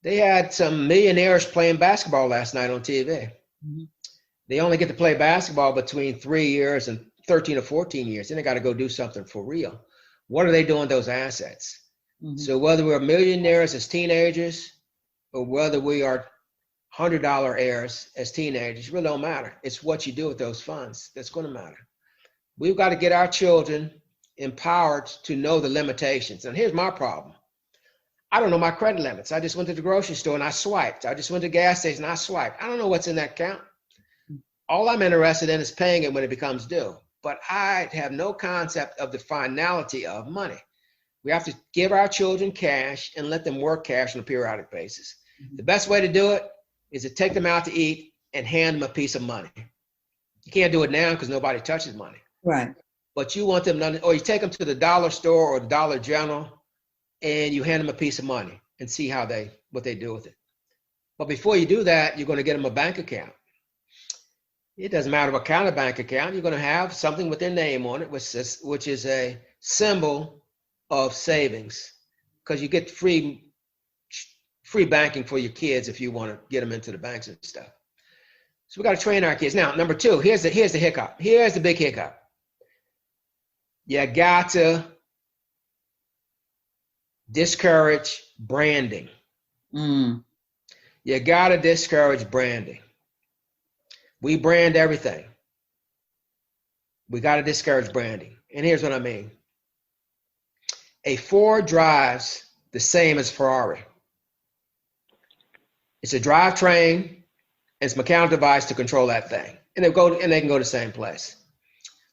[SPEAKER 4] They had some millionaires playing basketball last night on TV. They only get to play basketball between 3 years and 13 or 14 years. Then they got to go do something for real. What are they doing with those assets? So whether we're millionaires as teenagers or whether we are $100 heirs as teenagers, really don't matter. It's what you do with those funds that's going to matter. We've got to get our children empowered to know the limitations. And here's my problem. I don't know my credit limits. I just went to the grocery store and I swiped. I just went to the gas station and I swiped. I don't know what's in that account. All I'm interested in is paying it when it becomes due. But I have no concept of the finality of money. We have to give our children cash and let them work cash on a periodic basis. The best way to do it is to take them out to eat and hand them a piece of money. You can't do it now because nobody touches money.
[SPEAKER 2] Right.
[SPEAKER 4] But you want them to, or you take them to the dollar store or the Dollar General and you hand them a piece of money and see what they do with it. But before you do that, you're going to get them a bank account. It doesn't matter what kind of bank account. You're going to have something with their name on it, which is a symbol of savings, because you get free banking for your kids if you want to get them into the banks and stuff. So we got to train our kids. Now, number 2, here's the hiccup. Here's the big hiccup. You got to discourage branding. You got to discourage branding. We brand everything. We got to discourage branding. And here's what I mean. A Ford drives the same as Ferrari. It's a drivetrain and it's a mechanical device to control that thing. And they can go to the same place.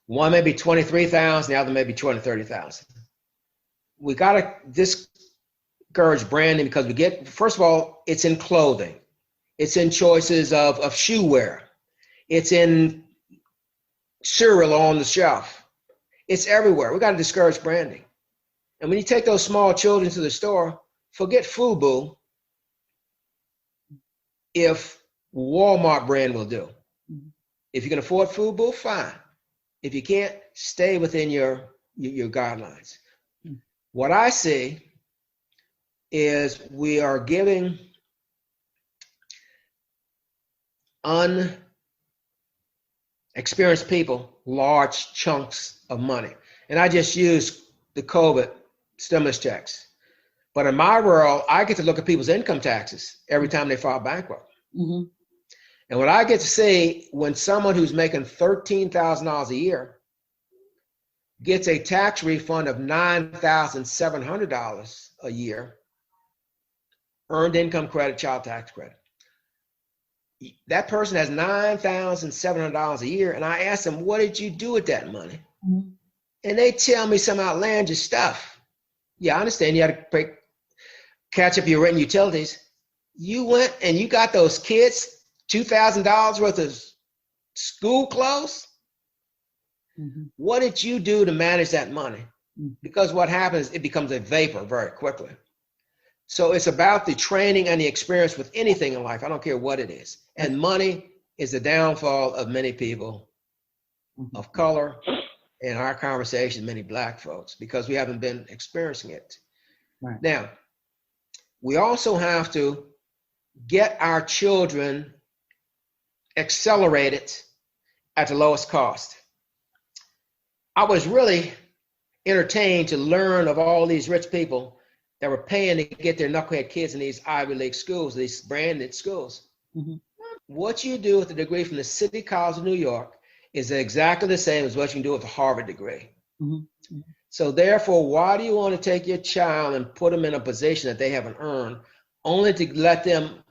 [SPEAKER 4] One may be 23,000, the other may be 230,000. we got to discourage branding because first of all, it's in clothing. It's in choices of shoe wear. It's in cereal on the shelf. It's everywhere. We got to discourage branding. And when you take those small children to the store, forget FUBU if Walmart brand will do. If you can afford FUBU, fine. If you can't, stay within your guidelines. What I see is we are giving unexperienced people large chunks of money. And I just use the COVID stimulus checks. But in my world, I get to look at people's income taxes every time they file bankrupt.
[SPEAKER 2] Mm-hmm.
[SPEAKER 4] And what I get to see when someone who's making $13,000 a year gets a tax refund of $9,700 a year, earned income credit, child tax credit. That person has $9,700 a year, and I ask them, what did you do with that money? Mm-hmm. And they tell me some outlandish stuff. Yeah, I understand you had to catch up your rent and utilities. You went and you got those kids $2,000 worth of school clothes. Mm-hmm. What did you do to manage that money? Mm-hmm. Because what happens, it becomes a vapor very quickly. So it's about the training and the experience with anything in life. I don't care what it is. And money is the downfall of many people of color, in our conversation, many Black folks, because we haven't been experiencing it. Right. Now, we also have to get our children accelerated at the lowest cost. I was really entertained to learn of all these rich people that were paying to get their knucklehead kids in these Ivy League schools, these branded schools. Mm-hmm. What you do with a degree from the City College of New York is exactly the same as what you can do with a Harvard degree. Mm-hmm. So therefore, why do you want to take your child and put them in a position that they haven't earned, only to let them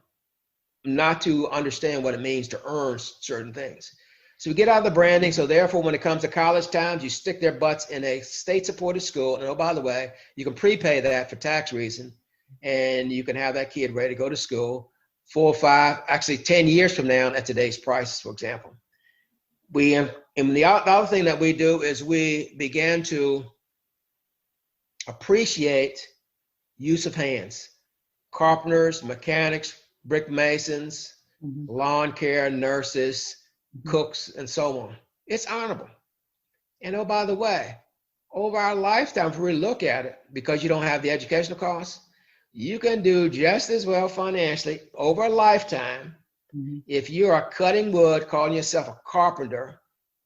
[SPEAKER 4] not to understand what it means to earn certain things? So we get out of the branding. So therefore, when it comes to college times, you stick their butts in a state-supported school. And oh, by the way, you can prepay that for tax reason, and you can have that kid ready to go to school 4 or 5, actually 10 years from now at today's prices, for example. And the other thing that we do is we began to appreciate use of hands. Carpenters, mechanics, brick masons, lawn care, nurses, cooks, and so on. It's honorable. And oh, by the way, over our lifetime, if we look at it, because you don't have the educational costs, you can do just as well financially over a lifetime if you are cutting wood, calling yourself a carpenter,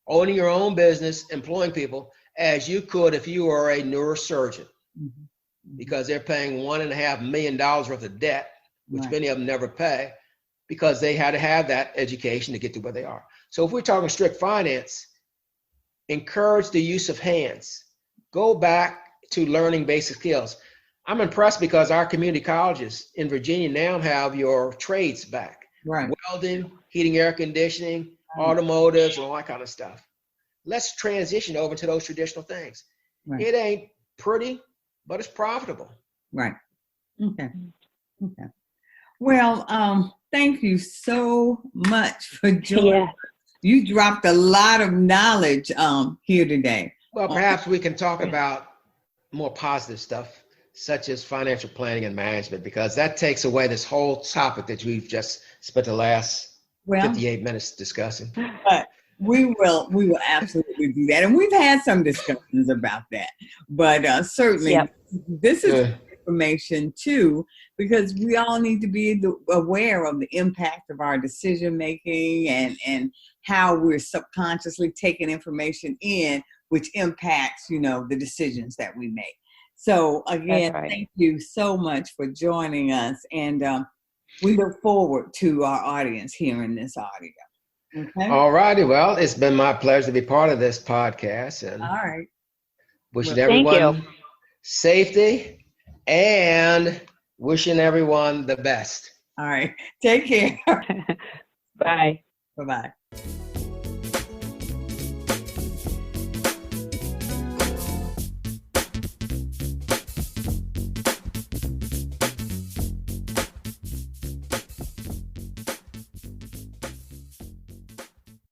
[SPEAKER 4] owning your own business, employing people, as you could if you were a neurosurgeon. Because they're paying $1.5 million worth of debt, which many of them never pay, because they had to have that education to get to where they are. So if we're talking strict finance, encourage the use of hands. Go back to learning basic skills. I'm impressed because our community colleges in Virginia now have your trades back. Right. Welding, heating, air conditioning, automotives, and all that kind of stuff. Let's transition over to those traditional things. Right. It ain't pretty, but it's profitable.
[SPEAKER 2] Right. Okay. Well, thank you so much for joining. Yeah. You dropped a lot of knowledge here today.
[SPEAKER 4] Well, perhaps we can talk about more positive stuff, such as financial planning and management, because that takes away this whole topic that we've just spent the last 58 minutes discussing.
[SPEAKER 2] We will absolutely do that. And we've had some discussions about that. But certainly this is information too, because we all need to be aware of the impact of our decision making and how we're subconsciously taking information in, which impacts, the decisions that we make. So again, thank you so much for joining us. And we look forward to our audience hearing this audio. Okay.
[SPEAKER 4] All righty. Well, it's been my pleasure to be part of this podcast. And
[SPEAKER 2] all right.
[SPEAKER 4] Wishing everyone safety and wishing everyone the best.
[SPEAKER 2] All right. Take care.
[SPEAKER 5] Bye.
[SPEAKER 2] Bye-bye.